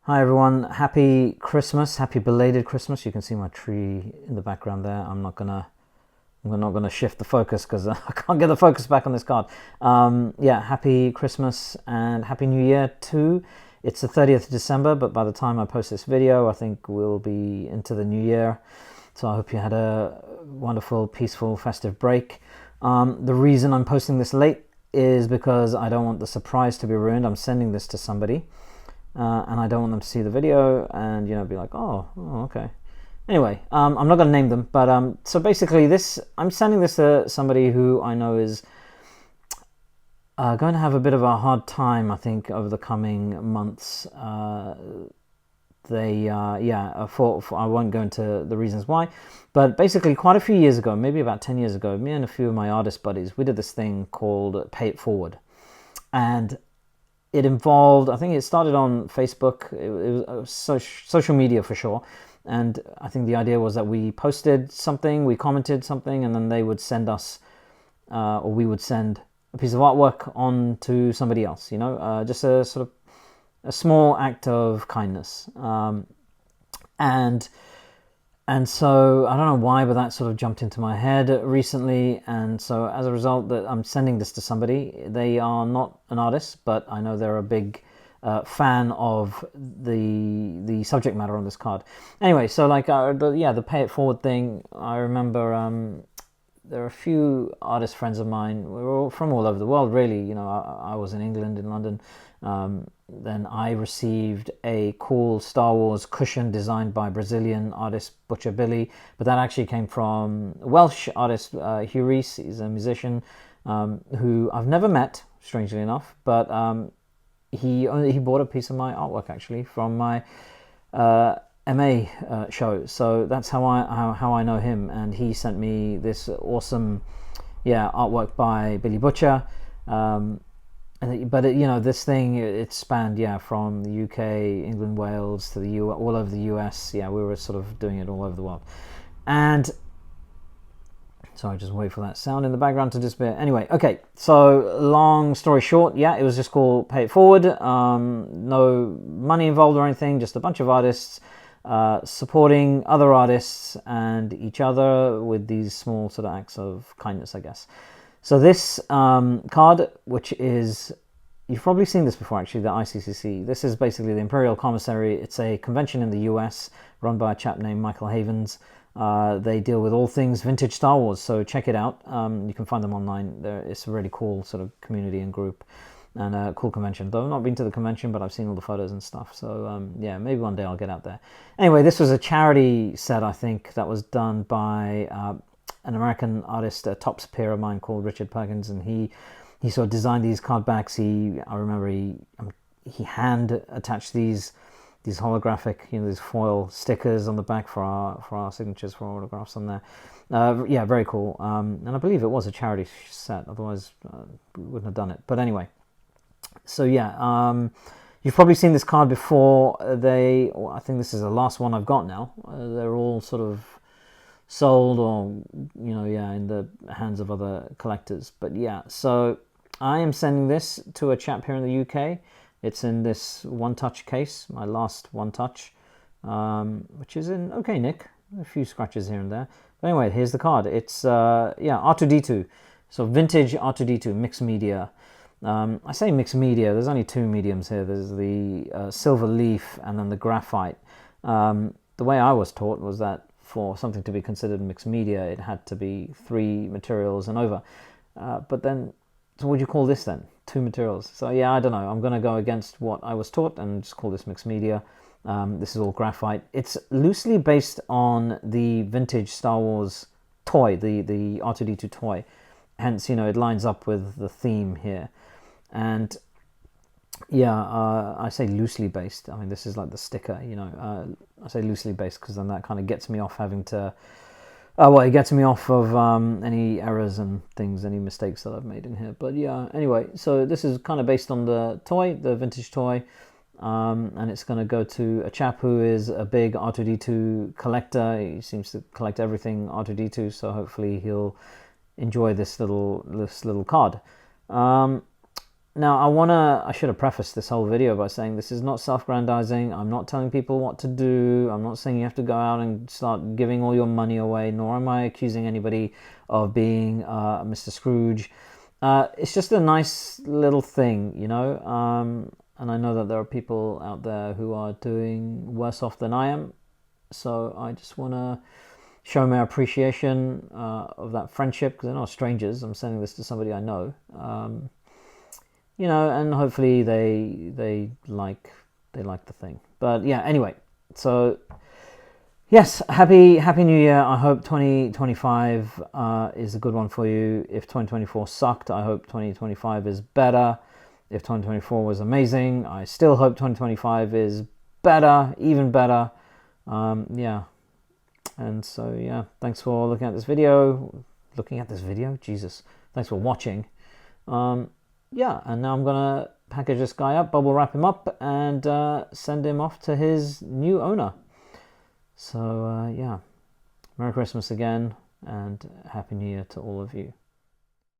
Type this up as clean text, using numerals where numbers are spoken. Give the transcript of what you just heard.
Hi everyone, happy Christmas, happy belated Christmas. You can see my tree in the background there. I'm not gonna shift the focus because I can't get the focus back on this card. Yeah, happy Christmas and happy New Year too. It's the 30th of December, but by the time I post this video, I think we'll be into the new year. So I hope you had a wonderful, peaceful, festive break. The reason I'm posting this late is because I don't want the surprise to be ruined. I'm sending this to somebody. And I don't want them to see the video and be like, oh, okay. Anyway, I'm not going to name them, but so basically, I'm sending this to somebody who I know is going to have a bit of a hard time, I think, over the coming months. I won't go into the reasons why, but basically, quite a few years ago, maybe about 10 years ago, me and a few of my artist buddies, we did this thing called Pay It Forward, and it involved, I think it started on Facebook. It was social media for sure. And I think the idea was that we posted something, we commented something, and then they would send us, or we would send a piece of artwork on to somebody else, just a sort of a small act of kindness. And so I don't know why, but that sort of jumped into my head recently. And so as a result, that I'm sending this to somebody. They are not an artist, but I know they're a big fan of the subject matter on this card. Anyway, so like the Pay It Forward thing. I remember there are a few artist friends of mine. We were all from all over the world, really. I was in England, in London. Then I received a cool Star Wars cushion designed by Brazilian artist Butcher Billy, but that actually came from Welsh artist Hugh Rees. He's a musician who I've never met, strangely enough, but he bought a piece of my artwork actually from my MA show. So that's how I know him, and he sent me this awesome artwork by Billy Butcher. But this thing, it spanned from the UK, England, Wales to the all over the US. We were sort of doing it all over the world. And sorry, just wait for that sound in the background to disappear. Anyway, okay. So long story short, it was just called Pay It Forward. No money involved or anything. Just a bunch of artists supporting other artists and each other with these small sort of acts of kindness, I guess. So this card, which is, you've probably seen this before actually, the ICCC. This is basically the Imperial Commissary. It's a convention in the US run by a chap named Michael Havens. They deal with all things vintage Star Wars, so check it out. You can find them online. It's a really cool sort of community and group, and a cool convention. Though I've not been to the convention, but I've seen all the photos and stuff. So maybe one day I'll get out there. Anyway, this was a charity set, I think, that was done by an American artist, a top peer of mine called Richard Perkins, and he sort of designed these card backs. I remember he hand attached these holographic, these foil stickers on the back for our signatures, for our autographs on there. Very cool. And I believe it was a charity set, otherwise we wouldn't have done it. But anyway, so you've probably seen this card before. I think this is the last one I've got now. They're all sort of sold or in the hands of other collectors. But so I am sending this to a chap here in the UK. It's in this One Touch case, my last One Touch, which is in okay nick, a few scratches here and there. But anyway, here's the card. It's R2D2, so vintage R2D2 mixed media. I say mixed media, there's only two mediums here. There's the silver leaf and then the graphite. The way I was taught was that for something to be considered mixed media, it had to be 3 materials and over. But then, so what do you call this then? 2 materials. So I don't know. I'm going to go against what I was taught and just call this mixed media. This is all graphite. It's loosely based on the vintage Star Wars toy, the R2D2 toy. Hence, it lines up with the theme here. And I say loosely based. I mean, this is like the sticker, I say loosely based because then that kind of gets me off having to, it gets me off of any errors and things, any mistakes that I've made in here. But anyway, so this is kind of based on the toy, the vintage toy, and it's going to go to a chap who is a big R2D2 collector. He seems to collect everything R2D2, so hopefully he'll enjoy this little card. Now, I should have prefaced this whole video by saying this is not self-aggrandizing. I'm not telling people what to do. I'm not saying you have to go out and start giving all your money away, nor am I accusing anybody of being Mr. Scrooge. It's just a nice little thing, you know, and I know that there are people out there who are doing worse off than I am, so I just want to show my appreciation of that friendship, because they're not strangers. I'm sending this to somebody I know, you know, and hopefully they like the thing. But yeah, anyway, so yes, happy New Year. I hope 2025 is a good one for you. If 2024 sucked, I hope 2025 is better. If 2024 was amazing, I still hope 2025 is better, even better. Yeah. And so, yeah, thanks for looking at this video. Jesus. Thanks for watching. Yeah, and now I'm going to package this guy up, bubble wrap him up, and send him off to his new owner. So, yeah, Merry Christmas again, and Happy New Year to all of you.